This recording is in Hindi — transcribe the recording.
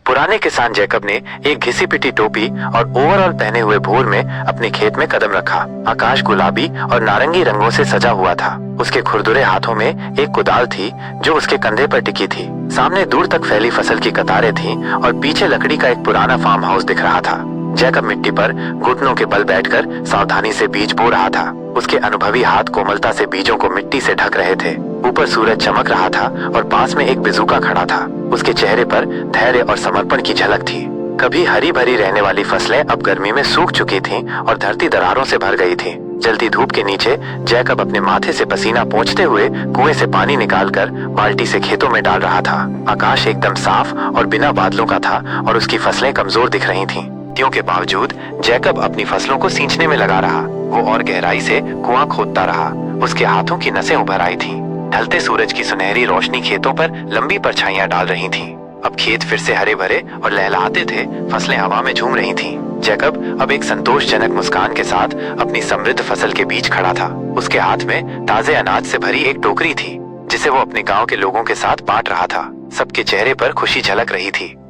पुराने किसान जैकब ने एक घिसी पिटी टोपी और ओवरऑल पहने हुए भोर में अपने खेत में कदम रखा। आकाश गुलाबी और नारंगी रंगों से सजा हुआ था। उसके खुरदुरे हाथों में एक कुदाल थी जो उसके कंधे पर टिकी थी। सामने दूर तक फैली फसल की कतारें थीं और पीछे लकड़ी का एक पुराना फार्म हाउस दिख रहा था। जैकब मिट्टी पर घुटनों के बल बैठकर सावधानी से बीज बो रहा था। उसके अनुभवी हाथ कोमलता से बीजों को मिट्टी से ढक रहे थे। ऊपर सूरज चमक रहा था और पास में एक बिजूका खड़ा था। उसके चेहरे पर धैर्य और समर्पण की झलक थी। कभी हरी भरी रहने वाली फसलें अब गर्मी में सूख चुकी थीं और धरती दरारों से भर गई थी। जलती धूप के नीचे जैकब अपने माथे से पसीना पोंछते हुए कुएं से पानी निकालकर बाल्टी से खेतों में डाल रहा था। आकाश एकदम साफ और बिना बादलों का था और उसकी फसलें कमजोर दिख रही थीं। के बावजूद जैकब अपनी फसलों को सींचने में लगा रहा। वो और गहराई से कुआं खोदता रहा। उसके हाथों की नसें उभर आई थीं। ढलते सूरज की सुनहरी रोशनी खेतों पर लंबी परछाइयां डाल रही थीं। अब खेत फिर से हरे भरे और लहलहाते थे। फसलें हवा में झूम रही थीं। जैकब अब एक संतोषजनक मुस्कान के साथ अपनी समृद्ध फसल के बीच खड़ा था। उसके हाथ में ताजे अनाज से भरी एक टोकरी थी जिसे वो अपने गांव के लोगों के साथ बांट रहा था। सबके चेहरे पर खुशी झलक रही थी।